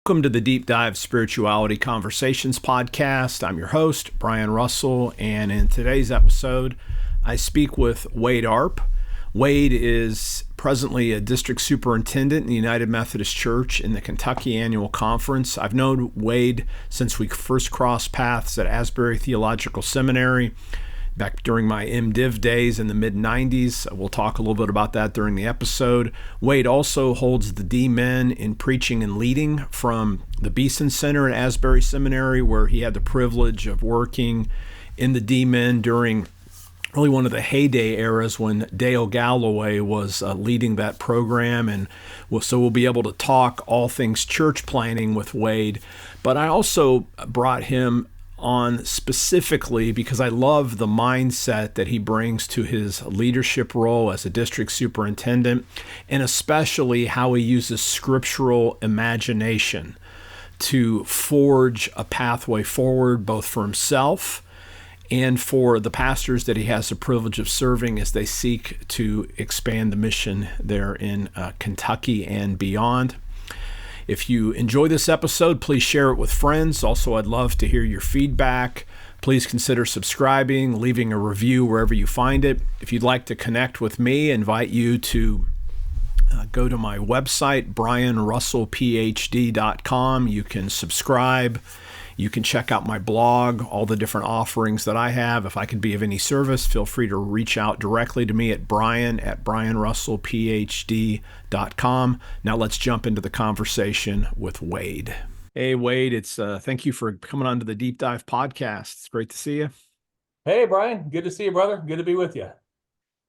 Welcome to the Deep Dive Spirituality Conversations podcast. I'm your host, Brian Russell, and in today's episode, I speak with Wade Arp. Wade is presently a district superintendent in the United Methodist Church in the Kentucky Annual Conference. I've known Wade since we first crossed paths at Asbury Theological Seminary back during my MDiv days in the mid-90s. We'll talk a little bit about that during the episode. Wade also holds the D.Min in preaching and leading from the Beeson Center at Asbury Seminary, where he had the privilege of working in the D.Min during really one of the heyday eras when Dale Galloway was leading that program. And so we'll be able to talk all things church planning with Wade. But I also brought him on specifically because I love the mindset that he brings to his leadership role as a district superintendent, and especially how he uses scriptural imagination to forge a pathway forward, both for himself and for the pastors that he has the privilege of serving as they seek to expand the mission there in Kentucky and beyond. If you enjoy this episode, please share it with friends. Also, I'd love to hear your feedback. Please consider subscribing, leaving a review wherever you find it. If you'd like to connect with me, I invite you to go to my website, brianrussellphd.com. You can subscribe. You can check out my blog, all the different offerings that I have. If I could be of any service, feel free to reach out directly to me at brianrussellphd.com. Now let's jump into the conversation with Wade. Hey, Wade, thank you for coming on to the Deep Dive podcast. It's great to see you. Hey, Brian. Good to see you, brother. Good to be with you.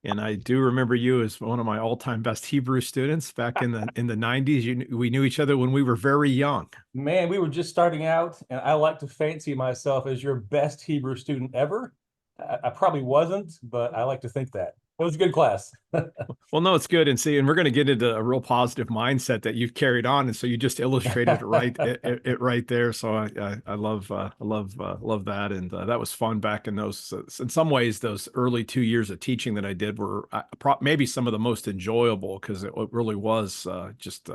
And I do remember you as one of my all-time best Hebrew students back in the 90s. We knew each other when we were very young. Man, we were just starting out, and I like to fancy myself as your best Hebrew student ever. I probably wasn't, but I like to think that. It was a good class. Well, no, it's good. And we're going to get into a real positive mindset that you've carried on. And so you just illustrated it right there. So I love that. And that was fun back in those, in some ways, those early 2 years of teaching that I did were maybe some of the most enjoyable, because it really was just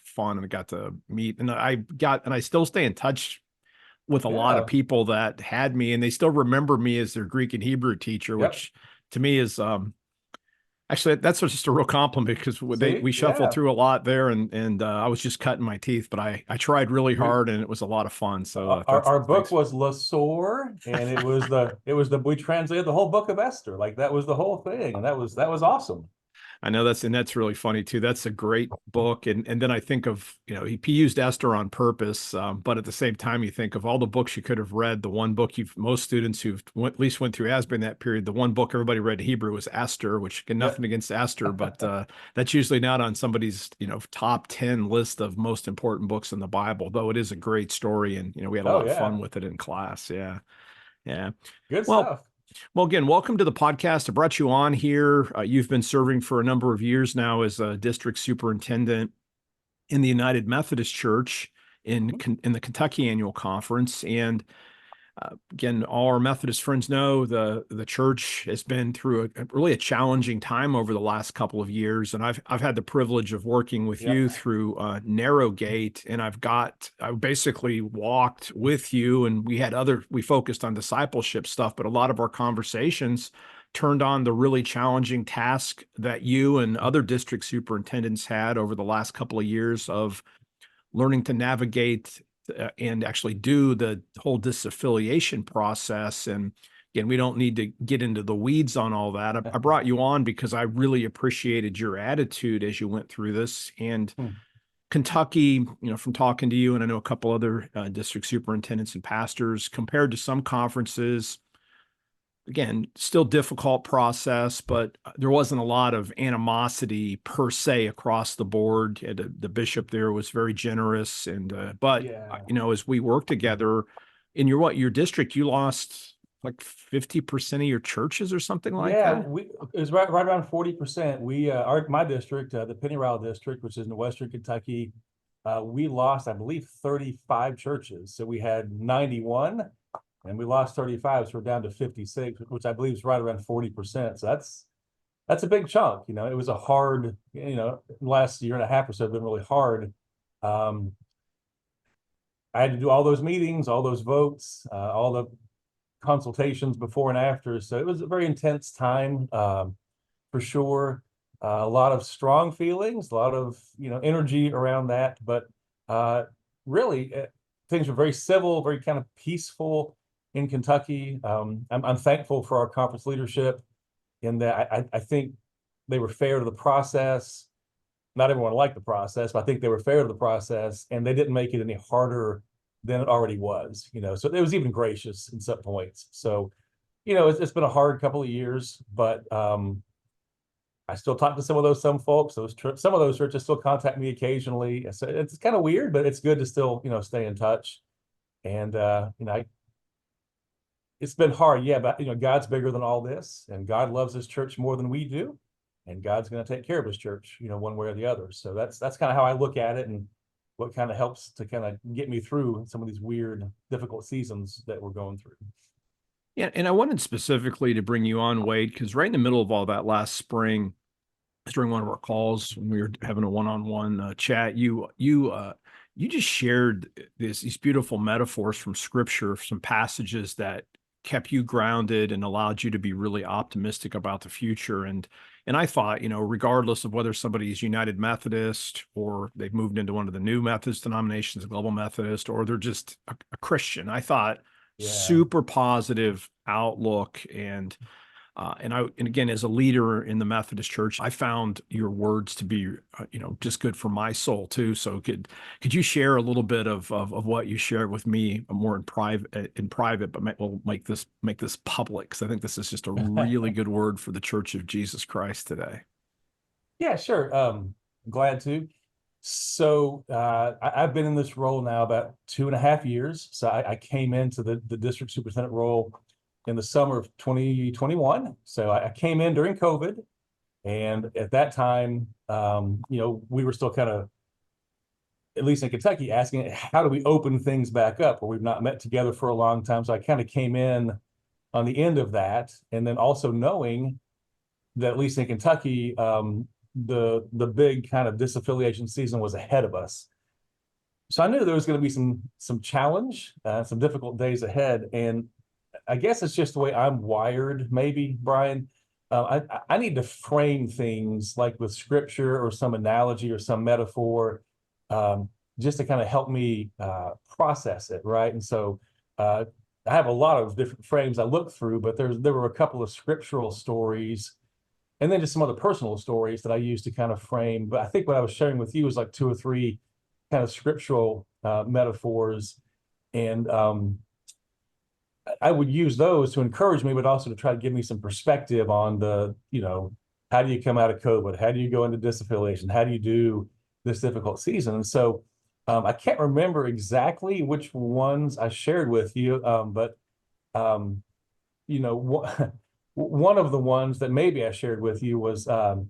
fun, and I got to meet, and I still stay in touch with a lot of people that had me, and they still remember me as their Greek and Hebrew teacher, which to me is actually, that's just a real compliment, because we shuffled through a lot there, and I was just cutting my teeth, but I tried really hard, and it was a lot of fun. So our book was Lasor, and it was we translated the whole book of Esther. Like, that was the whole thing, and that was awesome. I know that's really funny too. That's a great book. And then I think of, he used Esther on purpose, but at the same time, you think of all the books you could have read. The one book most students who've at least went through Asbury in that period, the one book everybody read in Hebrew was Esther, which nothing against Esther, but that's usually not on somebody's, top 10 list of most important books in the Bible, though it is a great story. And, we had a lot of fun with it in class. Yeah. Yeah. Good stuff. Well, again, welcome to the podcast. I brought you on here. You've been serving for a number of years now as a district superintendent in the United Methodist Church in the Kentucky Annual Conference. And again, all our Methodist friends know the church has been through really a challenging time over the last couple of years. And I've had the privilege of working with you through Narrowgate, and I basically walked with you, and we focused on discipleship stuff, but a lot of our conversations turned on the really challenging task that you and other district superintendents had over the last couple of years of learning to navigate and actually do the whole disaffiliation process. And again, we don't need to get into the weeds on all that. I brought you on because I really appreciated your attitude as you went through this. And Kentucky, from talking to you, and I know a couple other district superintendents and pastors, compared to some conferences, again, still difficult process, but there wasn't a lot of animosity per se across the board. The bishop there was very generous, and as we worked together in your district, you lost like 50% of your churches or something like that. Yeah, it was right around 40%. My district, the Pennyroyal district, which is in Western Kentucky, we lost, I believe, 35 churches. So we had 91. And we lost 35, so we're down to 56, which I believe is right around 40%. So that's a big chunk. It was a hard, last year and a half or so have been really hard. I had to do all those meetings, all those votes, all the consultations before and after. So it was a very intense time, for sure. A lot of strong feelings, a lot of energy around that, but really things were very civil, very kind of peaceful in Kentucky. I'm thankful for our conference leadership in that I think they were fair to the process. Not everyone liked the process, but I think they were fair to the process, and they didn't make it any harder than it already was. So it was even gracious in some points. So, it's been a hard couple of years, but I still talk to some folks. Some of those churches still contact me occasionally. So it's kind of weird, but it's good to still stay in touch. And it's been hard, yeah, but God's bigger than all this, and God loves His church more than we do, and God's going to take care of His church, one way or the other. So that's kind of how I look at it, and what kind of helps to kind of get me through some of these weird, difficult seasons that we're going through. Yeah, and I wanted specifically to bring you on, Wade, because right in the middle of all that last spring, during one of our calls when we were having a one-on-one chat, you just shared these beautiful metaphors from Scripture, some passages that kept you grounded and allowed you to be really optimistic about the future. And I thought, regardless of whether somebody is United Methodist or they've moved into one of the new Methodist denominations, a Global Methodist, or they're just a Christian, I thought super positive outlook. And again, as a leader in the Methodist Church, I found your words to be, just good for my soul too. So could you share a little bit of what you shared with me more in private, but we'll make this public, because I think this is just a really good word for the Church of Jesus Christ today. Yeah, sure. Glad to. So I've been in this role now about 2.5 years. So I came into the district superintendent role in the summer of 2021. So I came in during COVID. And at that time, we were still kind of, at least in Kentucky, asking how do we open things back up, where we've not met together for a long time. So I kind of came in on the end of that. And then also knowing that, at least in Kentucky, the big kind of disaffiliation season was ahead of us. So I knew there was going to be some challenge, some difficult days ahead. And I guess it's just the way I'm wired, maybe, Brian. I need to frame things like with Scripture or some analogy or some metaphor, just to kind of help me process it, right? And so I have a lot of different frames I look through, but there were a couple of scriptural stories, and then just some other personal stories that I use to kind of frame. But I think what I was sharing with you was like 2 or 3 kind of scriptural metaphors, and I would use those to encourage me, but also to try to give me some perspective on how do you come out of COVID? How do you go into disaffiliation? How do you do this difficult season? And so I can't remember exactly which ones I shared with you, but one of the ones that maybe I shared with you was the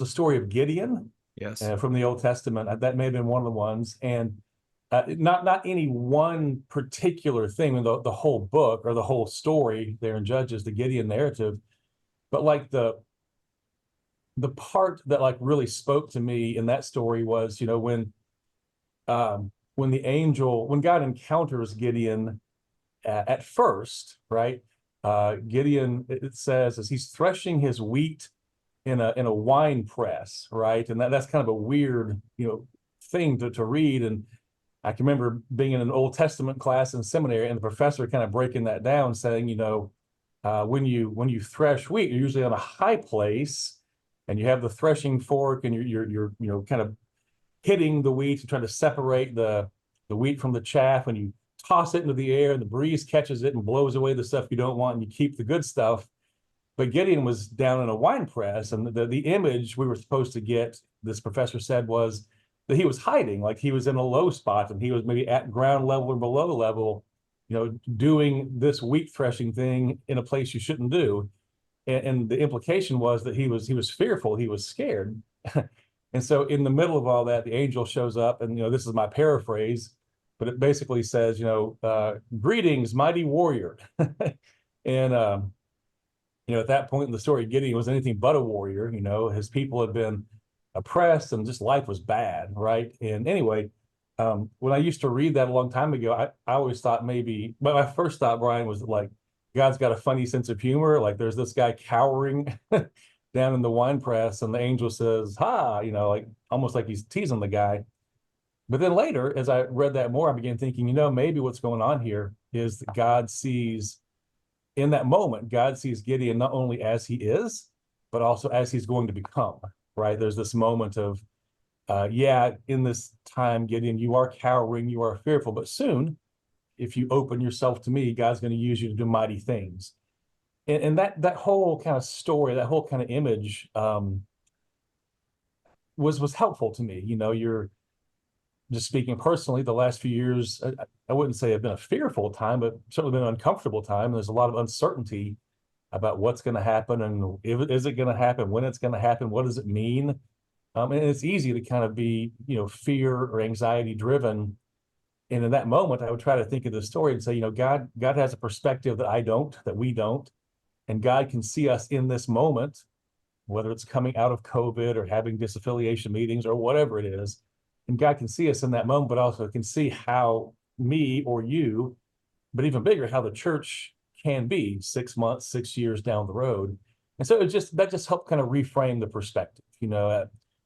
story of Gideon. Yes. From the Old Testament. That may have been one of the ones. And not any one particular thing, the whole book or the whole story there in Judges, the Gideon narrative, but like the part that like really spoke to me in that story was, when God encounters Gideon at first, right? Gideon, it says, as he's threshing his wheat in a wine press, right? And that's kind of a weird, thing to read. And I can remember being in an Old Testament class in seminary, and the professor kind of breaking that down, saying, when you thresh wheat, you're usually on a high place, and you have the threshing fork, and you're kind of hitting the wheat and trying to separate the wheat from the chaff, and you toss it into the air, and the breeze catches it and blows away the stuff you don't want, and you keep the good stuff. But Gideon was down in a wine press, and the image we were supposed to get, this professor said, was that he was hiding, like he was in a low spot, and he was maybe at ground level or below level, doing this wheat threshing thing in a place you shouldn't do. And the implication was that he was fearful, he was scared. And so in the middle of all that, the angel shows up, and this is my paraphrase, but it basically says, greetings, mighty warrior. And at that point in the story, Gideon was anything but a warrior. His people had been oppressed, and just life was bad, right? And anyway, When I used to read that a long time ago, I always thought maybe, but my first thought, Brian, was like, God's got a funny sense of humor. Like there's this guy cowering down in the wine press, and the angel says, "Ha," like almost like he's teasing the guy. But then later, as I read that more, I began thinking, maybe what's going on here is that God sees in that moment, God sees Gideon not only as he is, but also as he's going to become, right? There's this moment of, in this time, Gideon, you are cowering, you are fearful, but soon, if you open yourself to me, God's going to use you to do mighty things. And that whole kind of story, that whole kind of image was helpful to me. You're just speaking personally, the last few years, I wouldn't say have been a fearful time, but certainly been an uncomfortable time. There's a lot of uncertainty about what's going to happen, and is it going to happen, when it's going to happen, what does it mean? And it's easy to kind of be, fear or anxiety driven. And in that moment, I would try to think of the story and say, God has a perspective that I don't, that we don't. And God can see us in this moment, whether it's coming out of COVID or having disaffiliation meetings or whatever it is. And God can see us in that moment, but also can see how me or you, but even bigger, how the church can be 6 months, 6 years down the road. And so that just helped kind of reframe the perspective.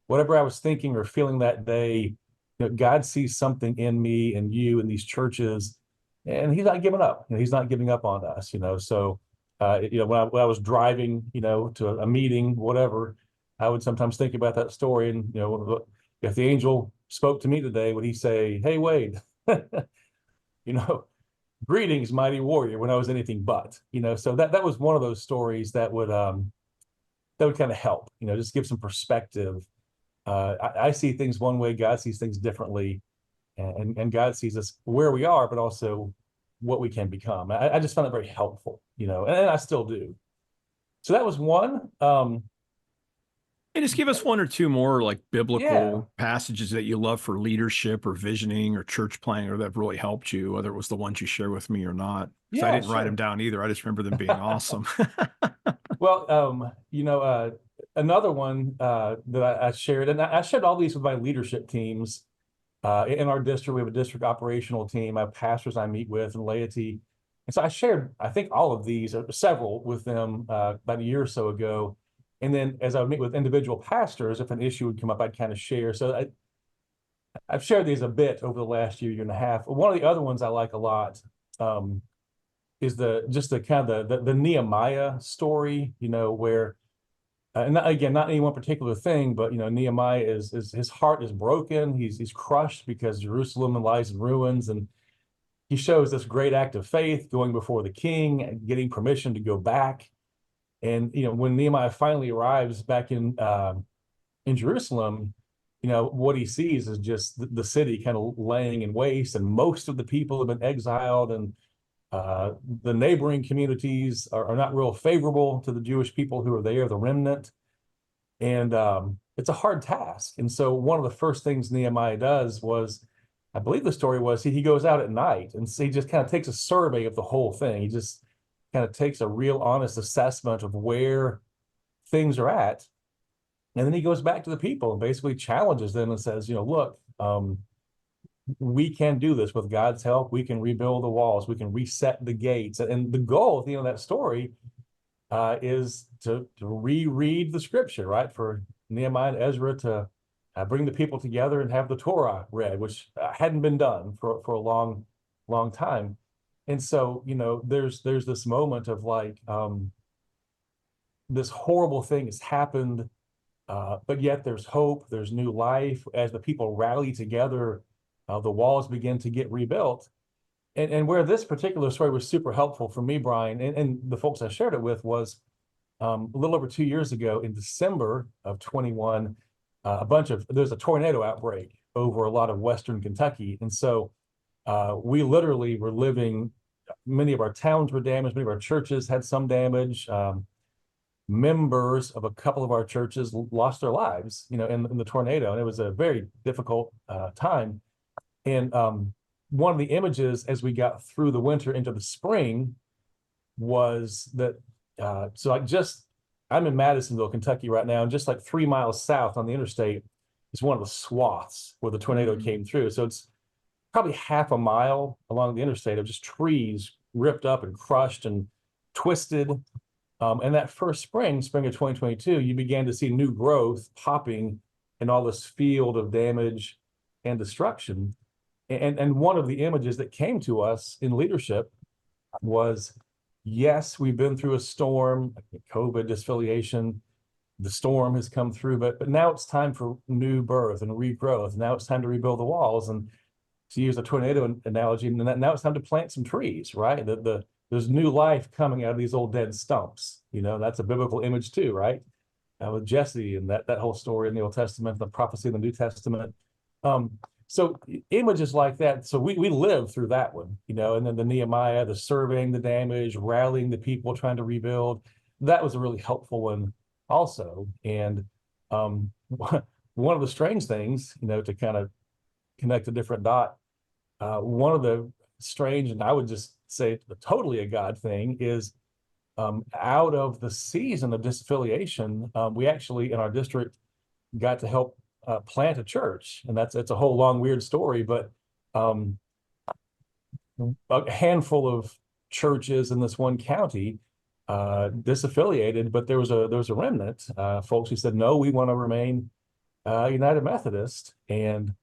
Whatever I was thinking or feeling that day, God sees something in me and you and these churches, and he's not giving up. He's not giving up on us. So when I was driving, to a meeting, whatever, I would sometimes think about that story. And if the angel spoke to me today, would he say, "Hey, Wade, greetings, mighty warrior," when I was anything but, so that was one of those stories that would kind of help, just give some perspective. I see things one way, God sees things differently, and God sees us where we are, but also what we can become. I just found it very helpful, and I still do. So that was one. And just give us one or two more like biblical Yeah. passages that you love for leadership or visioning or church planning, or that really helped you, whether it was the ones you share with me or not. Because I didn't write them down either. I just remember them being awesome. Well, another one that I shared, and I shared all these with my leadership teams in our district. We have a district operational team. I have pastors I meet with and laity. And so I shared, I think, all of these, or several, with them about a year or so ago. And then as I would meet with individual pastors, if an issue would come up, I'd kind of share. So I've shared these a bit over the last year and a half. One of the other ones I like a lot is the Nehemiah story, where, and not any one particular thing, but Nehemiah is his heart is broken. He's crushed because Jerusalem lies in ruins, and he shows this great act of faith, going before the king and getting permission to go back. And when Nehemiah finally arrives back in Jerusalem, what he sees is just the city kind of laying in waste, and most of the people have been exiled, and the neighboring communities are not real favorable to the Jewish people who are there, the remnant. And it's a hard task. And so one of the first things Nehemiah does was, I believe the story was, he goes out at night, and so he just kind of takes a survey of the whole thing. He just kind of takes a real honest assessment of where things are at. And then he goes back to the people and basically challenges them and says, look, we can do this with God's help. We can rebuild the walls. We can reset the gates. And the goal at the end of that story is to reread the scripture, right? For Nehemiah and Ezra to bring the people together and have the Torah read, which hadn't been done for a long, long time. And so, there's this moment of like, this horrible thing has happened, but yet there's hope, there's new life. As the people rally together, the walls begin to get rebuilt. And where this particular story was super helpful for me, Brian, and the folks I shared it with, was a little over 2 years ago in December of 21, there's a tornado outbreak over a lot of Western Kentucky. And so we literally were living, many of our towns were damaged, many of our churches had some damage. Members of a couple of our churches lost their lives, in the tornado. And it was a very difficult time. And one of the images as we got through the winter into the spring was that, I'm in Madisonville, Kentucky right now, and just like 3 miles south on the interstate is one of the swaths where the tornado came through. So it's probably half a mile along the interstate of just trees ripped up and crushed and twisted. And that first spring of 2022, you began to see new growth popping in all this field of damage and destruction. And one of the images that came to us in leadership was, yes, we've been through a storm, COVID, disaffiliation, the storm has come through, but now it's time for new birth and regrowth. Now it's time to rebuild the walls. And to use a tornado analogy, now it's time to plant some trees, right? There's new life coming out of these old dead stumps. That's a biblical image too, right? With Jesse and that whole story in the Old Testament, the prophecy in the New Testament. So images like that. So we lived through that one, and then the Nehemiah, the surveying the damage, rallying the people, trying to rebuild. That was a really helpful one also. And one of the strange things, to kind of connect a different dot, one of the strange, and I would just say totally a God thing, is out of the season of disaffiliation, we actually in our district got to help plant a church. And it's a whole long weird story, but a handful of churches in this one county disaffiliated, but there was a remnant, folks who said, no, we want to remain United Methodist. And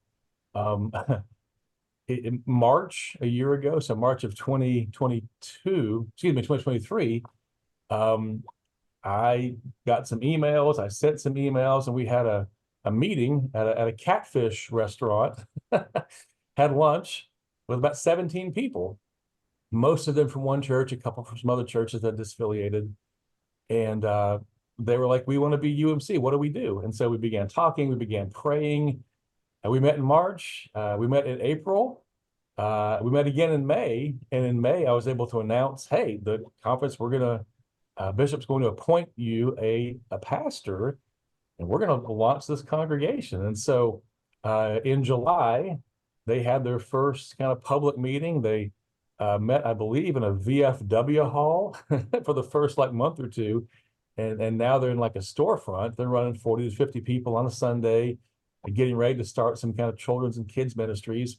in March a year ago, so March of 2023, I got some emails, I sent some emails, and we had a meeting at a catfish restaurant, had lunch with about 17 people, most of them from one church, a couple from some other churches that disaffiliated. And they were like, we want to be UMC. What do we do? And so we began talking, we began praying. We met in March, we met in April, we met again in May. And in May, I was able to announce, hey, the conference, Bishop's going to appoint you a pastor, and we're going to launch this congregation. And so in July, they had their first kind of public meeting. They met, I believe, in a VFW hall for the first month or two. And now they're in a storefront. They're running 40 to 50 people on a Sunday, getting ready to start some kind of children's and kids ministries.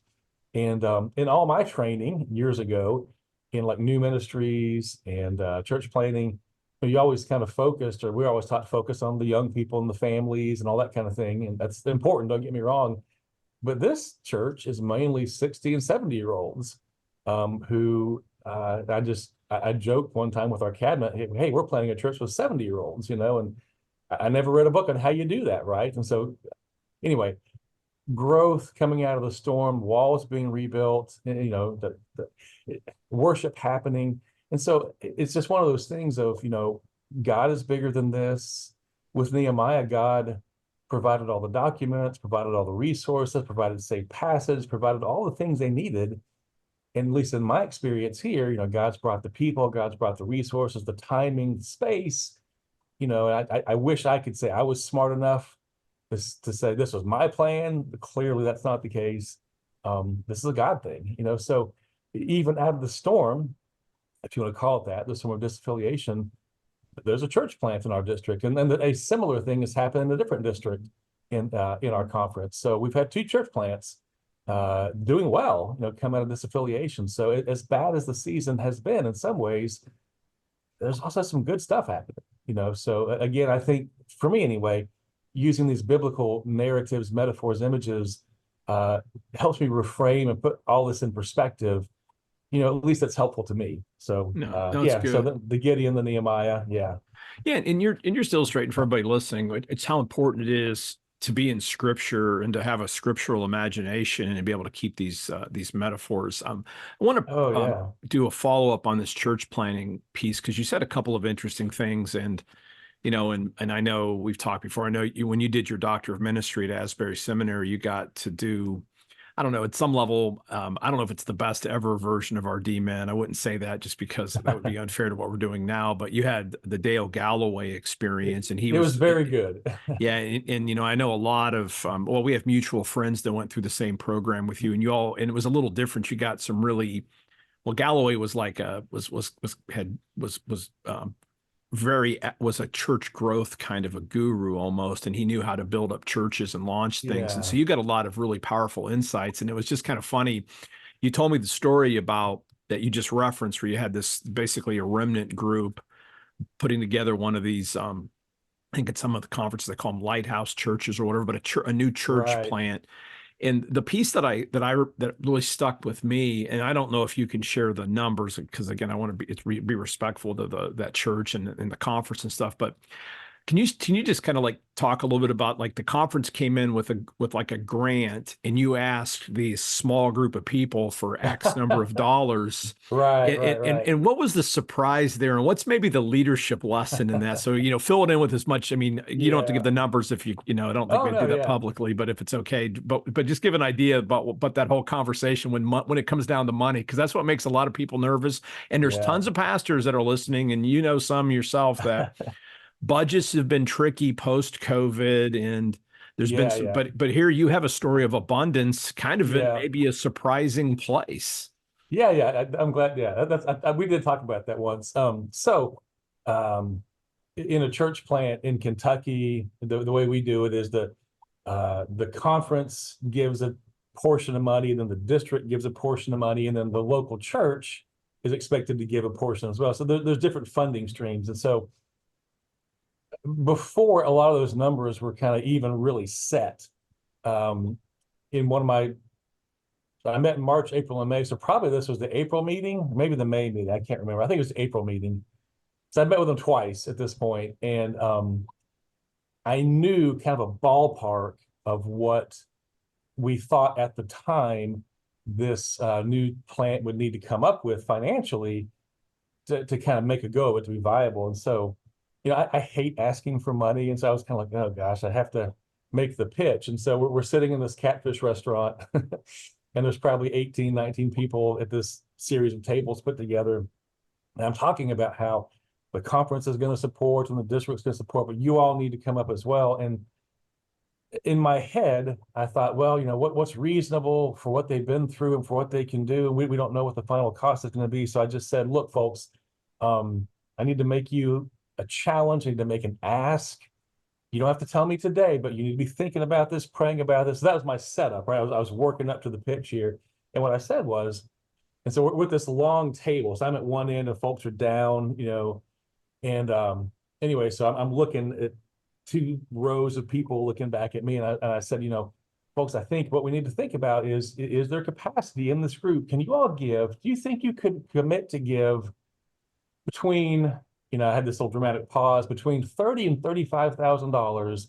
And in all my training years ago in new ministries and church planning, you always kind of focused, or we're always taught to focus on the young people and the families and all that kind of thing. And that's important, don't get me wrong. But this church is mainly 60 and 70-year-olds who I joked one time with our cabinet, hey, we're planning a church with 70-year-olds, and I never read a book on how you do that, right? And so anyway, growth coming out of the storm, walls being rebuilt, the worship happening. And so it's just one of those things of, God is bigger than this. With Nehemiah, God provided all the documents, provided all the resources, provided safe passage, provided all the things they needed. And at least in my experience here, God's brought the people, God's brought the resources, the timing, the space. I wish I could say I was smart enough to say this was my plan, but clearly that's not the case. This is a God thing, so even out of the storm, if you want to call it that, the storm of disaffiliation, there's a church plant in our district. And then a similar thing has happened in a different district in our conference. So we've had two church plants doing well, come out of disaffiliation. So as bad as the season has been in some ways, there's also some good stuff happening, So again, I think for me anyway, using these biblical narratives, metaphors, images helps me reframe and put all this in perspective. At least that's helpful to me. So good. So the Gideon, the Nehemiah, yeah. And you're still illustrating for everybody listening, it's how important it is to be in Scripture and to have a scriptural imagination and be able to keep these metaphors. I want to do a follow up on this church planning piece, because you said a couple of interesting things, and and I know we've talked before. I know when you did your Doctor of Ministry at Asbury Seminary, you got to do, I don't know, at some level, I don't know if it's the best ever version of our D.Min. I wouldn't say that just because that would be unfair to what we're doing now, but you had the Dale Galloway experience, and it was very good. Yeah. And I know a lot of, we have mutual friends that went through the same program with you, and and it was a little different. You got some really, Galloway was like, was a church growth kind of a guru almost, and he knew how to build up churches and launch things. And so Yeah. you got a lot of really powerful insights. And it was just kind of funny. You told me the story about that you just referenced, where you had this basically a remnant group putting together one of these. I think at some of the conferences they call them lighthouse churches or whatever, but a new church Right. plant. And the piece that really stuck with me, and I don't know if you can share the numbers because again, I want to be respectful to that church and the conference and stuff. But can you just kind of like talk a little bit about like the conference came in with like a grant, and you asked the small group of people for X number of dollars, Right, and, right, and right. and what was the surprise there, and what's maybe the leadership lesson in that? So fill it in with as much. I mean, you don't have to give Yeah. the numbers if I don't think Oh we do no, that yeah. publicly, but if it's okay, but just give an idea about that whole conversation when it comes down to money, because that's what makes a lot of people nervous. And there's Yeah. tons of pastors that are listening, and some yourself that budgets have been tricky post COVID, and there's been Yeah, some, yeah. but here you have a story of abundance, kind of in Yeah. maybe a surprising place. Yeah, yeah. I'm glad. Yeah, we did talk about that once. Um, in a church plant in Kentucky, the way we do it is the conference gives a portion of money, and then the district gives a portion of money, and then the local church is expected to give a portion as well. So there's different funding streams, and so before a lot of those numbers were kind of even really set. Um, in one of my I met in March, April, and May. So probably this was the April meeting, maybe the May meeting. I can't remember. I think it was the April meeting. So I met with them twice at this point, and I knew kind of a ballpark of what we thought at the time this new plant would need to come up with financially to kind of make a go of it to be viable. And so, I hate asking for money. And so I was kind of like, oh gosh, I have to make the pitch. And so we're sitting in this catfish restaurant and there's probably 18, 19 people at this series of tables put together. And I'm talking about how the conference is going to support and the district's going to support, but you all need to come up as well. And in my head, I thought, well, what's reasonable for what they've been through and for what they can do. And we don't know what the final cost is going to be. So I just said, look, folks, I need to make you a challenge. I need to make an ask. You don't have to tell me today, but you need to be thinking about this, praying about this. So that was my setup, right? I was working up to the pitch here. And what I said was, and so we're with this long table. So I'm at one end and folks are down, and anyway, so I'm looking at two rows of people looking back at me. And I said, folks, I think what we need to think about is there capacity in this group? Can you all give? Do you think you could commit to give between, I had this little dramatic pause, between $30,000 and $35,000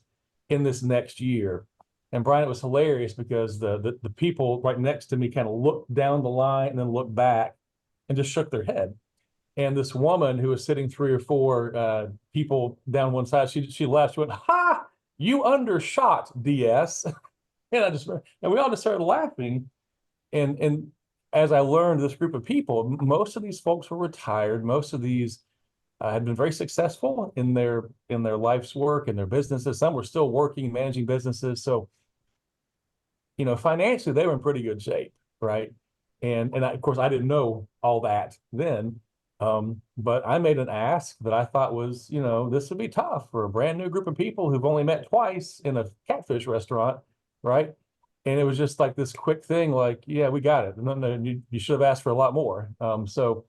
in this next year? And Brian, it was hilarious because the people right next to me kind of looked down the line and then looked back and just shook their head. And this woman who was sitting three or four people down one side, she laughed. She went, "Ha! You undershot, DS." And we all just started laughing. And as I learned, this group of people, most of these folks were retired. Most of these had been very successful in their life's work and their businesses. Some were still working, managing businesses. So, financially, they were in pretty good shape, right? And of course, I didn't know all that then. But I made an ask that I thought was, this would be tough for a brand new group of people who've only met twice in a catfish restaurant, right? And it was just like this quick thing, like, yeah, we got it. No, you should have asked for a lot more. So,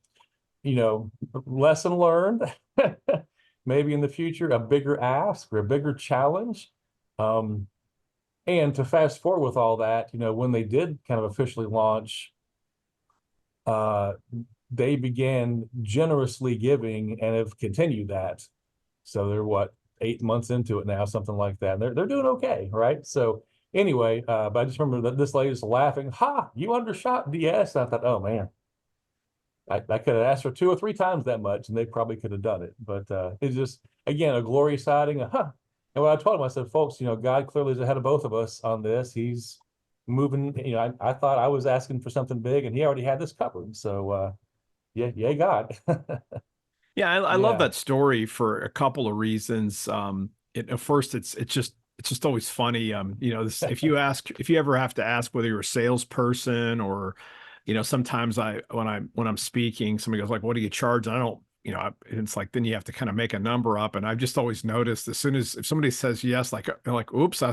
lesson learned. Maybe in the future, a bigger ask or a bigger challenge. And to fast forward with all that, when they did kind of officially launch, they began generously giving and have continued that. So they're 8 months into it now, something like that. And they're doing okay, right? So anyway, but I just remember that this lady was laughing, "Ha, you undershot DS." And I thought, oh man, I could have asked for 2 or 3 times that much and they probably could have done it. But it's just, again, a glory sighting, And what I told him, I said, folks, God clearly is ahead of both of us on this. He's moving, I thought I was asking for something big and he already had this covered. So yeah, God. Yeah, I love Yeah. that story for a couple of reasons. At first, it's just always funny. If you ever have to ask whether you're a salesperson or, sometimes when I'm speaking, somebody goes like, "What do you charge?" And I don't it's like, then you have to kind of make a number up. And I've just always noticed as soon as if somebody says yes, like, oops, I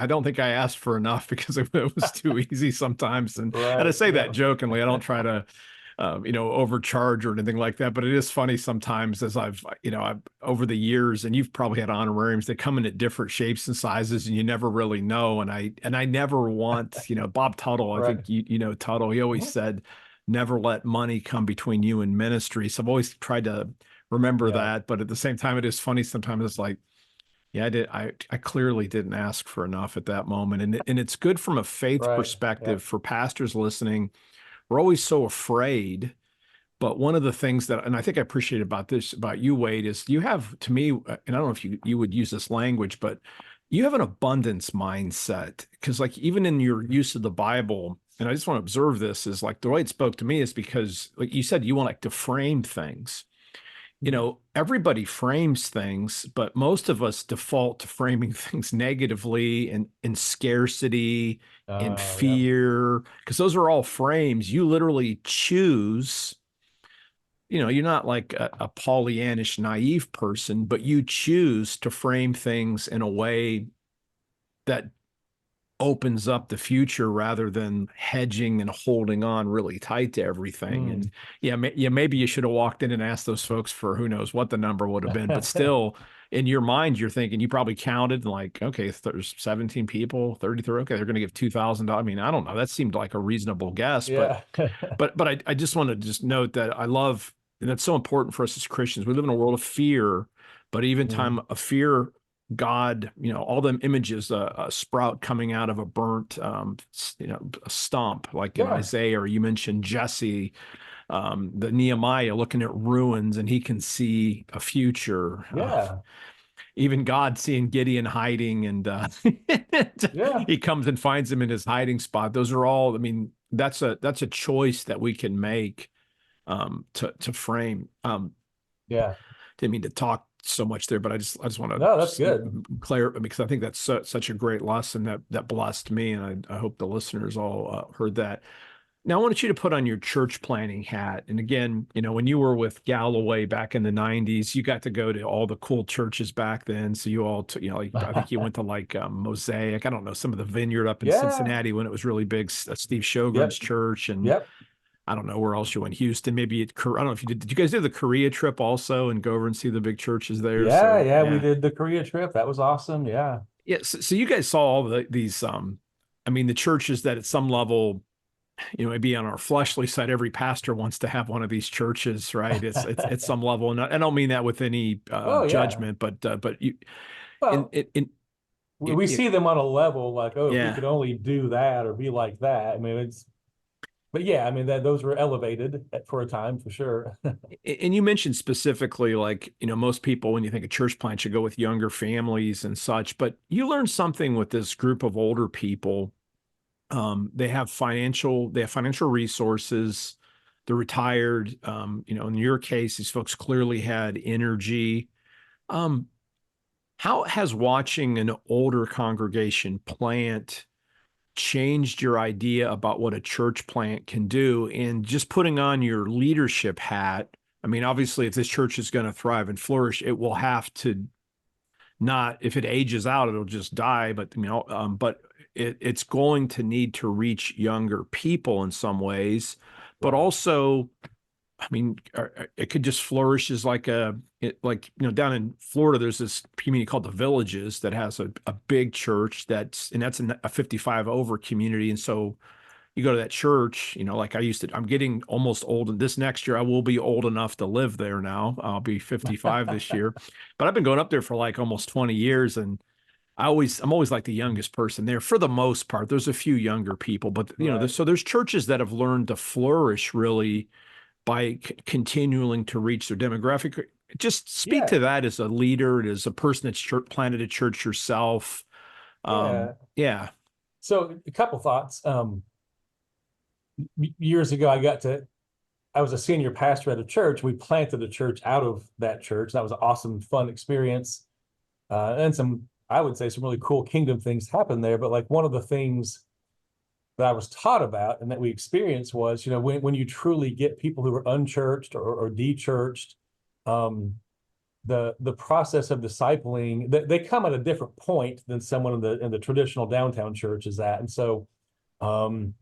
don't think I asked for enough because it was too easy sometimes. And I Right. say that Yeah. jokingly. I don't try to, overcharge or anything like that. But it is funny sometimes as I've over the years, and you've probably had honorariums that come in at different shapes and sizes, and you never really know. And I never want, Bob Tuttle, I Right. think Tuttle, he always Mhm. said, never let money come between you and ministry. So I've always tried to remember Yeah. that. But at the same time, it is funny sometimes. It's like, yeah, I clearly didn't ask for enough at that moment. And it's good from a faith Right. Yeah. perspective for pastors listening. We're always so afraid. But one of the things that, and I think I appreciate about you, Wade, is you have, to me, and I don't know if you would use this language, but you have an abundance mindset. Because like even in your use of the Bible, and I just want to observe this, is like the way it spoke to me is because, like you said, you want like to frame things. Mhm. Everybody frames things, but most of us default to framing things negatively and in scarcity, in Yeah. fear, because those are all frames. You literally choose. You're not like a Pollyannish naive person, but you choose to frame things in a way that opens up the future rather than hedging and holding on really tight to everything. And Mm. yeah, maybe you should have walked in and asked those folks for who knows what the number would have been, but still in your mind, you're thinking you probably counted like, okay, there's 17 people, 33. Okay, they're going to give $2,000. I mean, I don't know. That seemed like a reasonable guess, but Yeah. I just want to just note that I love, and that's so important for us as Christians. We live in a world of fear, but even Mm. time of fear, God, all them images, a sprout coming out of a burnt, a stump, like in Yeah. Isaiah, or you mentioned Jesse, the Nehemiah looking at ruins and he can see a future. Yeah. Even God seeing Gideon hiding and Yeah. he comes and finds him in his hiding spot. Those are all, I mean, that's a choice that we can make to frame. Yeah. Didn't mean to talk so much there, but I just want No, that's to good. clarify because I think that's such a great lesson that blessed me, and I hope the listeners all heard that. Now I want you to put on your church planning hat, and again, when you were with Galloway back in the '90s, you got to go to all the cool churches back then. So you all, like, I think you went to like Mosaic. I don't know, some of the Vineyard up in Yeah. Cincinnati when it was really big. Steve Sjogren's Yep. church, and Yep. I don't know where else you went. Houston, maybe. I don't know if you did. Did you guys do the Korea trip also and go over and see the big churches there? Yeah. So Yeah. We yeah, did the Korea trip. That was awesome. Yeah. yeah. So you guys saw all these. I mean, the churches that at some level, maybe on our fleshly side, every pastor wants to have one of these churches, right? It's at some level, and I don't mean that with any Oh, yeah. judgment, but you Well, in we see them on a level like, oh, if we yeah. could only do that or be like that. I mean, but yeah, I mean, that those were elevated for a time for sure. And you mentioned specifically, like, most people, when you think of church plant, should go with younger families and such. But you learned something with this group of older people. They have financial resources. They're retired. In your case, these folks clearly had energy. Um, how has watching an older congregation plant changed your idea about what a church plant can do? And just putting on your leadership hat, I mean, obviously, if this church is going to thrive and flourish, it will have to not, if it ages out, it'll just die. But, but it's going to need to reach younger people in some ways, but Right. also, I mean, it could just flourish as down in Florida, there's this community called the Villages that has a big church that's a 55 over community. And so you go to that church, like I'm getting almost old. And this next year, I will be old enough to live there now. I'll be 55 this year. But I've been going up there for like almost 20 years. And I'm always like the youngest person there for the most part. There's a few younger people, but Right. there's churches that have learned to flourish really by continuing to reach their demographic. Just speak Yeah. to that as a leader, as a person that's planted a church yourself. Yeah. Yeah. So a couple thoughts. Years ago, I was a senior pastor at a church. We planted a church out of that church. That was an awesome, fun experience. And I would say some really cool kingdom things happened there. But like one of the things that I was taught about and that we experienced was, when you truly get people who are unchurched or de-churched, The process of discipling, they come at a different point than someone in the traditional downtown church is at. And so, um,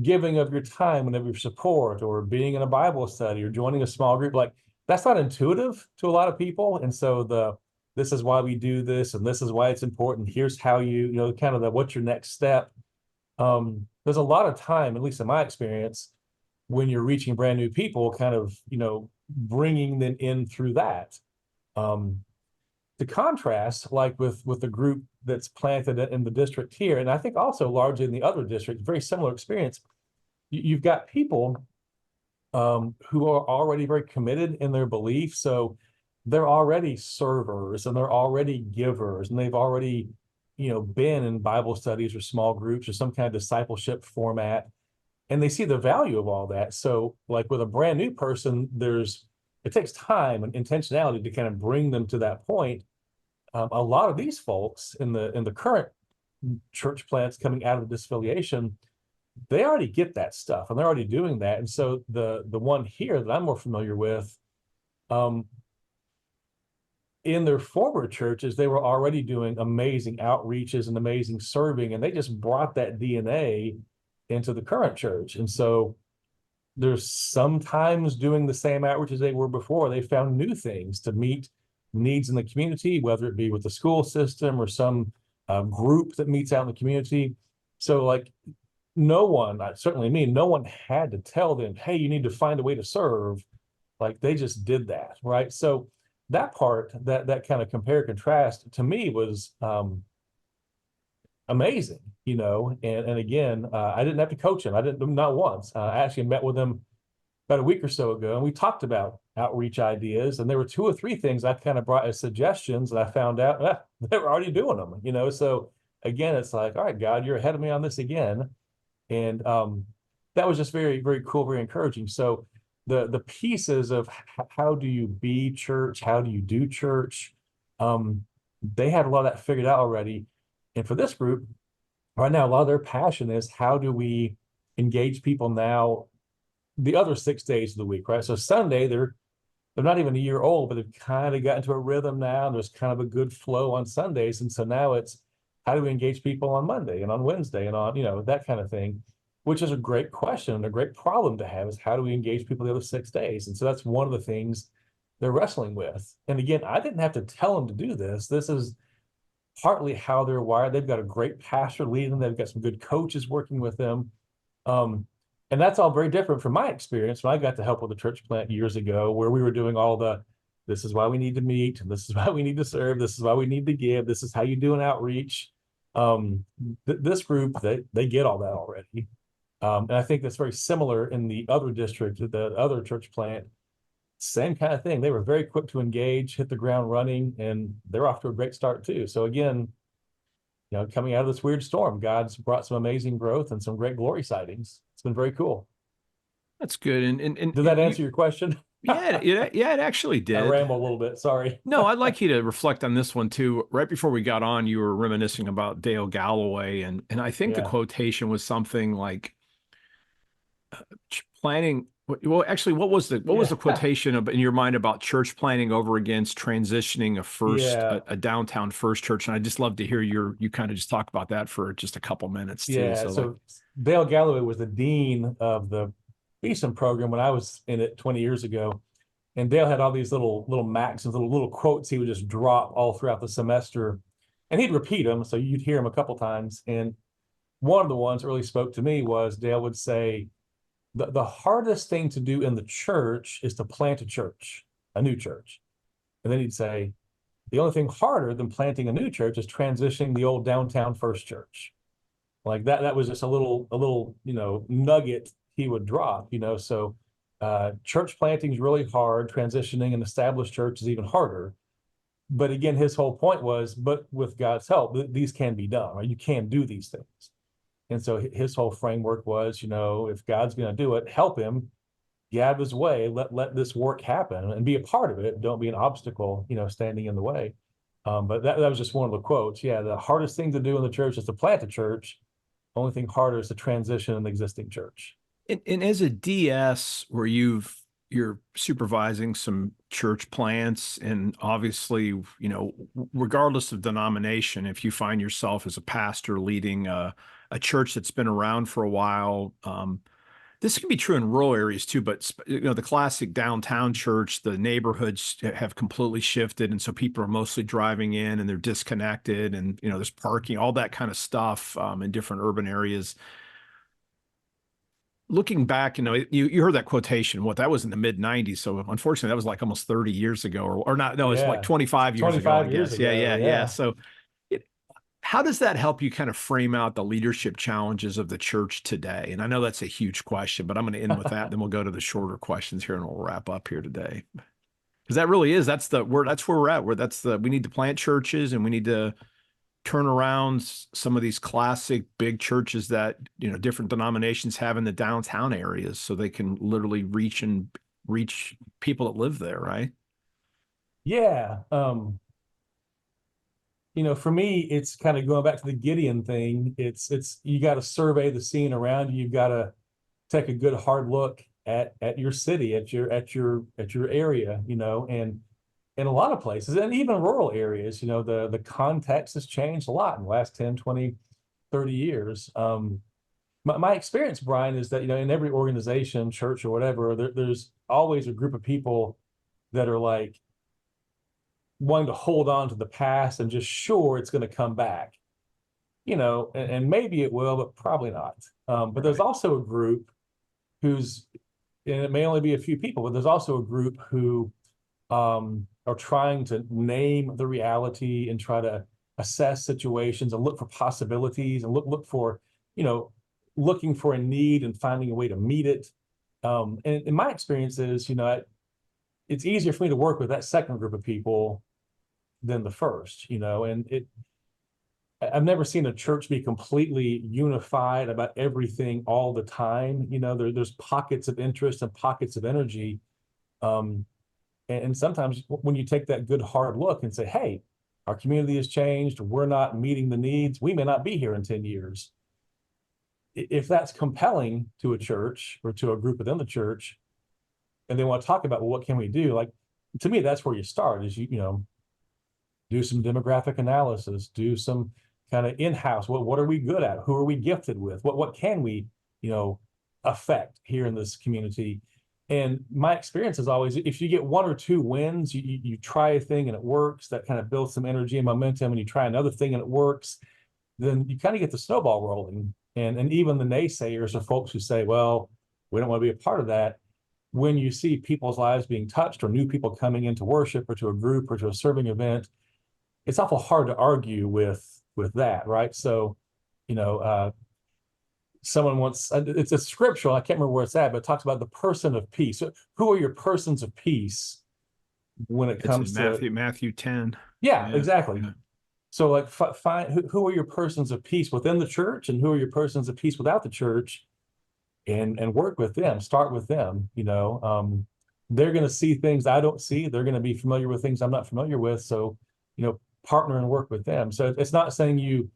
giving of your time and of your support, or being in a Bible study, or joining a small group, like that's not intuitive to a lot of people. And so this is why we do this, and this is why it's important. Here's how kind of what's your next step. There's a lot of time, at least in my experience, when you're reaching brand new people, kind of, bringing them in through that. To contrast, like with the group that's planted in the district here, and I think also largely in the other district, very similar experience. You've got people who are already very committed in their belief. So they're already servers, and they're already givers, and they've already, been in Bible studies or small groups or some kind of discipleship format, and they see the value of all that. So like with a brand new person, it takes time and intentionality to kind of bring them to that point. A lot of these folks in the current church plants coming out of the disaffiliation, they already get that stuff, and they're already doing that. And so the one here that I'm more familiar with, in their former churches, they were already doing amazing outreaches and amazing serving, and they just brought that DNA into the current church. And so there's sometimes doing the same outreach as they were before. They found new things to meet needs in the community, whether it be with the school system or some group that meets out in the community. So like no one had to tell them, hey, you need to find a way to serve. Like they just did that, right? So that part, that kind of compare contrast, to me was amazing, and again, I didn't have to coach him. I didn't, not once. I actually met with him about a week or so ago, and we talked about outreach ideas, and there were 2 or 3 things I kind of brought as suggestions, and I found out they were already doing them, so again, it's like, all right, God, you're ahead of me on this again. And that was just very, very cool, very encouraging. So the pieces of how do you be church, how do you do church, they had a lot of that figured out already. And for this group right now, a lot of their passion is how do we engage people now the other 6 days of the week, right? So Sunday, they're not even a year old, but they've kind of got into a rhythm now, and there's kind of a good flow on Sundays. And so now it's how do we engage people on Monday and on Wednesday and on, that kind of thing, which is a great question and a great problem to have, is how do we engage people the other 6 days? And so that's one of the things they're wrestling with. And again, I didn't have to tell them to do this. This is partly how they're wired. They've got a great pastor leading them. They've got some good coaches working with them. And that's all very different from my experience when I got to help with the church plant years ago, where we were doing all this is why we need to meet, and this is why we need to serve, this is why we need to give, this is how you do an outreach. This group, they get all that already. And I think that's very similar in the other district, the other church plant. Same kind of thing. They were very quick to engage, hit the ground running, and they're off to a great start too. So again, coming out of this weird storm, God's brought some amazing growth and some great glory sightings. It's been very cool. That's good. And did that answer your question? Yeah, it actually did. I ramble a little bit. Sorry. No, I'd like you to reflect on this one too. Right before we got on, you were reminiscing about Dale Galloway, and I think the quotation was something like planning. Well, actually, what was the quotation in your mind about church planning over against transitioning a downtown first church? And I'd just love to hear you kind of just talk about that for just a couple minutes too. Yeah. So Dale Galloway was the dean of the D.Min program when I was in it 20 years ago. And Dale had all these little maxims, little quotes he would just drop all throughout the semester. And he'd repeat them, so you'd hear them a couple times. And one of the ones that really spoke to me was Dale would say, the hardest thing to do in the church is to plant a church, a new church. And then he'd say, the only thing harder than planting a new church is transitioning the old downtown first church. Like that was just a little nugget he would drop, so church planting is really hard. Transitioning an established church is even harder. But again, his whole point was, but with God's help, these can be done, right? You can do these things. And so his whole framework was, if God's going to do it, help him, get out of his way, let this work happen and be a part of it. Don't be an obstacle, standing in the way. But that was just one of the quotes. Yeah, the hardest thing to do in the church is to plant a church. Only thing harder is to transition an existing church. And as a DS, where you've you're supervising some church plants, and obviously, regardless of denomination, if you find yourself as a pastor leading a church that's been around for a while, this can be true in rural areas too, but the classic downtown church, the neighborhoods have completely shifted, and so people are mostly driving in and they're disconnected, and there's parking, all that kind of stuff in different urban areas. Looking back, you heard that quotation. What, that was in the mid '90s, so unfortunately, that was like almost 30 years ago, or not. No, it's like 25 years ago, I 25 years guess. Yeah, ago, yeah. So how does that help you kind of frame out the leadership challenges of the church today? And I know that's a huge question, but I'm going to end with that. Then we'll go to the shorter questions here and we'll wrap up here today. Because that really is, that's where we're at. We need to plant churches, and we need to turn around some of these classic big churches that, different denominations have in the downtown areas, so they can literally reach people that live there, right? Yeah. For me, it's kind of going back to the Gideon thing. It's you got to survey the scene around you. You've got to take a good hard look at your city, at your area, and in a lot of places, and even rural areas, the context has changed a lot in the last 10, 20, 30 years. My experience, Brian, is that, in every organization, church or whatever, there's always a group of people that are like wanting to hold on to the past and just sure it's going to come back, and maybe it will, but probably not. But there's also a group who's, and it may only be a few people, but there's also a group who are trying to name the reality and try to assess situations and look for possibilities and look for, looking for a need and finding a way to meet it. And in my experience is, it's easier for me to work with that second group of people than the first, and I've never seen a church be completely unified about everything all the time. There's pockets of interest and pockets of energy. And sometimes when you take that good hard look and say, hey, our community has changed, we're not meeting the needs, we may not be here in 10 years. If that's compelling to a church or to a group within the church, and they want to talk about, well, what can we do? Like, to me, that's where you start, is do some demographic analysis, do some kind of in-house, what are we good at? Who are we gifted with? What can we, affect here in this community? And my experience is always, if you get one or two wins, you try a thing and it works, that kind of builds some energy and momentum, and you try another thing and it works, then you kind of get the snowball rolling. And even the naysayers are folks who say, well, we don't want to be a part of that. When you see people's lives being touched, or new people coming into worship or to a group or to a serving event, it's awful hard to argue with that, right? So, someone once, it's a scriptural, I can't remember where it's at, but it talks about the person of peace. So who are your persons of peace when it comes to Matthew 10? Yeah, exactly. Yeah. So like find who are your persons of peace within the church, and who are your persons of peace without the church, and work with them, start with them. They're going to see things I don't see. They're going to be familiar with things I'm not familiar with. So, partner and work with them. So it's not saying you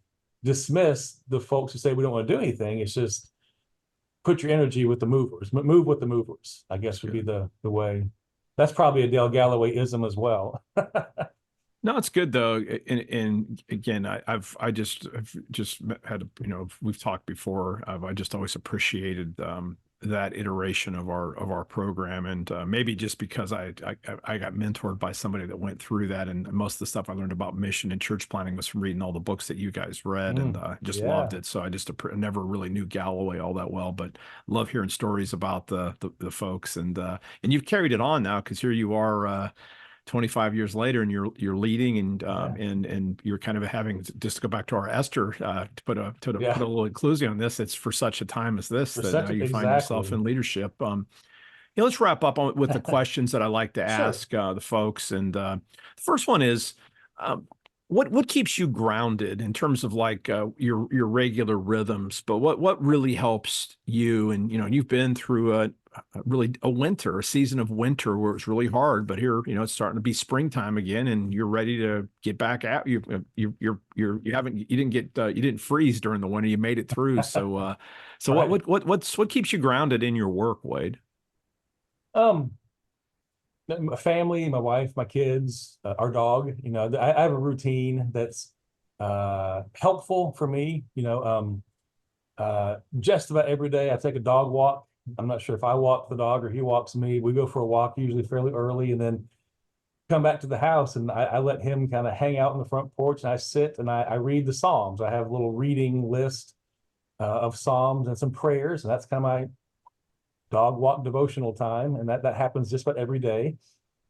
dismiss the folks who say we don't want to do anything. It's just put your energy with the movers, move with the movers, I guess would be the way. That's probably a Dale Galloway-ism as well. No, it's good though. And again, I've just had, we've talked before. I just always appreciated that iteration of our program, and maybe just because I got mentored by somebody that went through that, and most of the stuff I learned about mission and church planning was from reading all the books that you guys read, and just loved it. So I just never really knew Galloway all that well, but love hearing stories about the folks, and you've carried it on now, because here you are. 25 years later, and you're leading, and and you're kind of having, just to go back to our Esther, to put a little inclusion on this. It's for such a time as this that now you find yourself in leadership. Let's wrap up with the questions that I like to ask the folks. And the first one is, what keeps you grounded in terms of like your regular rhythms, but what really helps you? And you've been through a season of winter where it's really hard, but here it's starting to be springtime again, and you're ready to get back out. You didn't freeze during the winter. You made it through. So Right. what keeps you grounded in your work, Wade? My family, my wife, my kids, our dog. I have a routine that's helpful for me. Just about every day I take a dog walk. I'm not sure if I walk the dog or he walks me. We go for a walk usually fairly early, and then come back to the house, and I let him kind of hang out on the front porch, and I sit and I read the Psalms. I have a little reading list of Psalms and some prayers, and that's kind of my dog walk devotional time, and that happens just about every day.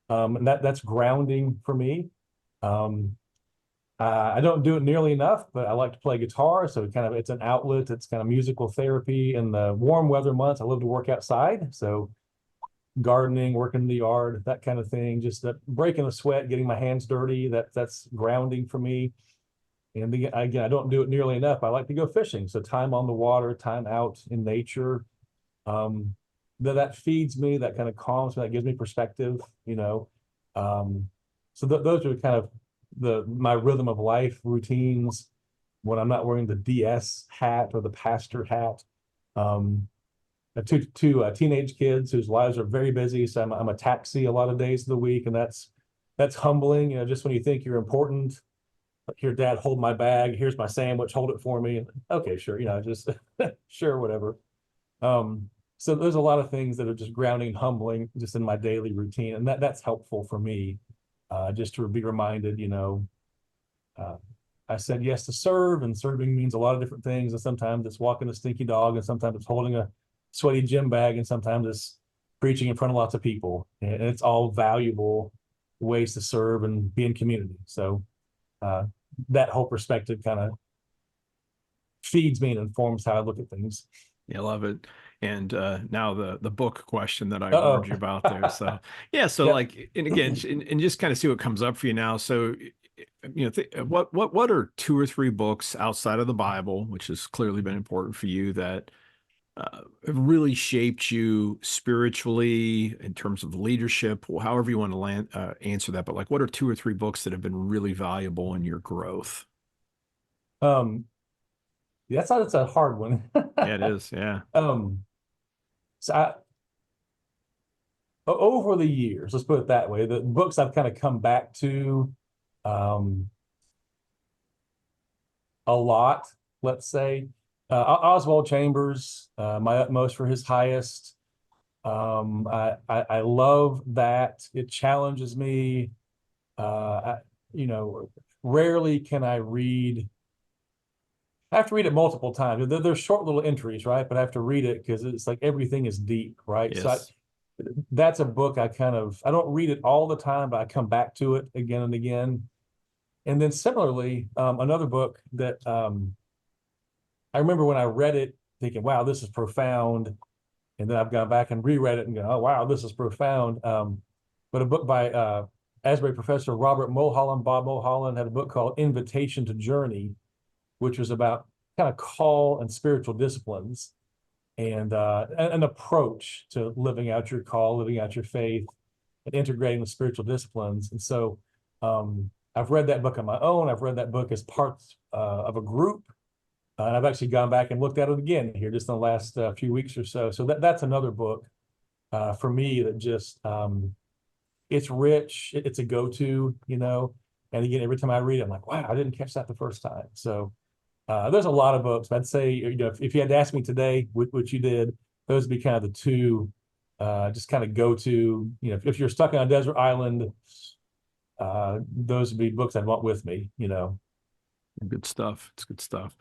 And that's grounding for me. Um, I don't do it nearly enough, but I like to play guitar, so it's an outlet. It's kind of musical therapy. In the warm weather months, I love to work outside, so gardening, working in the yard, that kind of thing. Just breaking a sweat, getting my hands dirty. That's grounding for me. And again, I don't do it nearly enough. I like to go fishing, so time on the water, time out in nature. That feeds me, that kind of calms me, that gives me perspective. So those are kind of my rhythm of life routines when I'm not wearing the DS hat or the pastor hat. Two teenage kids whose lives are very busy, so I'm a taxi a lot of days of the week, and that's humbling. Just when you think you're important, like, here, Dad, hold my bag. Here's my sandwich. Hold it for me. Okay, sure. Just sure, whatever. So there's a lot of things that are just grounding, humbling, just in my daily routine, and that's helpful for me, just to be reminded. I said yes to serve, and serving means a lot of different things. And sometimes it's walking a stinky dog, and sometimes it's holding a sweaty gym bag, and sometimes it's preaching in front of lots of people. And it's all valuable ways to serve and be in community. So that whole perspective kind of feeds me and informs how I look at things. Yeah, I love it. And now the book question that I Uh-oh. warned you about there. So yeah, so Yep. like, and again, and just kind of see what comes up for you now. So what are 2 or 3 books outside of the Bible, which has clearly been important for you, that have really shaped you spiritually in terms of leadership, however you want to answer that. But like, what are 2 or 3 books that have been really valuable in your growth? That's a hard one. Yeah, it is. Yeah. So over the years, let's put it that way, the books I've kind of come back to a lot, let's say. Oswald Chambers, My Utmost for His Highest. I love that. It challenges me. Rarely can I read. I have to read it multiple times. They're short little entries, right? But I have to read it because it's like everything is deep, right? Yes. So that's a book I don't read it all the time, but I come back to it again and again. And then similarly, another book that I remember when I read it thinking, wow, this is profound. And then I've gone back and reread it and go, oh, wow, this is profound. But a book by Asbury professor Robert Mulholland, Bob Mulholland, had a book called Invitation to Journey, which was about kind of call and spiritual disciplines and an approach to living out your call, living out your faith, and integrating the spiritual disciplines. And so I've read that book on my own. I've read that book as part of a group. And I've actually gone back and looked at it again here just in the last few weeks or so. So that's another book for me that just, it's rich. It's a go-to, and again, every time I read it, I'm like, wow, I didn't catch that the first time. So there's a lot of books. I'd say, if you had to ask me today, which you did, those would be kind of the two, just kind of go-to, if you're stuck on a desert island, those would be books I'd want with me, Good stuff. It's good stuff.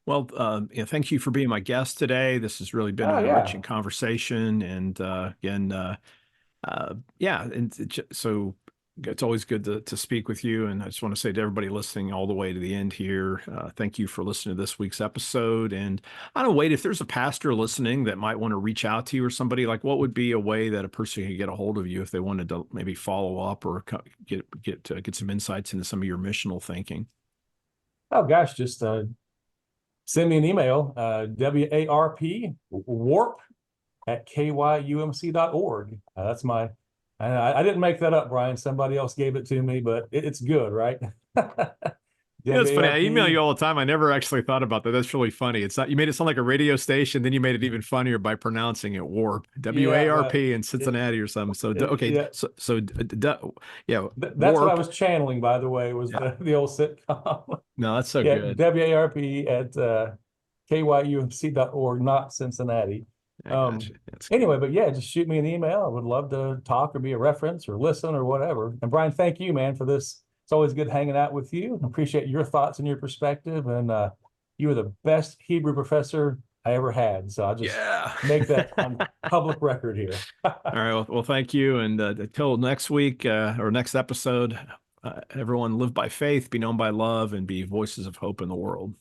Well, thank you for being my guest today. This has really been an enriching conversation. And again, so it's always good to speak with you. And I just want to say to everybody listening all the way to the end here, thank you for listening to this week's episode. And I don't know, Wade, if there's a pastor listening that might want to reach out to you or somebody, like, what would be a way that a person could get a hold of you if they wanted to maybe follow up or get some insights into some of your missional thinking? Oh gosh, just send me an email, WARP at kyumc.org. That's I didn't make that up, Brian. Somebody else gave it to me, but it's good, right? You know, it's funny. I email WARP. you all the time. I never actually thought about that. That's really funny. It's not, you made it sound like a radio station, then you made it even funnier by pronouncing it warp, Yeah, well, WARP in it, Cincinnati or something. So, okay. yeah, Yeah, that's what I warp. was channeling, by the way, was Yeah. the old sitcom. No, that's so Yeah, good. WARP at kyumc.org, not Cincinnati. I got you. That's good. Anyway, but yeah, just shoot me an email. I would love to talk or be a reference or listen or whatever. And Brian, thank you, man, for this. It's always good hanging out with you. I appreciate your thoughts and your perspective. And you were the best Hebrew professor I ever had. So I'll just Yeah. make that on public record here. All right. Well, thank you. And until next week or next episode, everyone live by faith, be known by love, and be voices of hope in the world.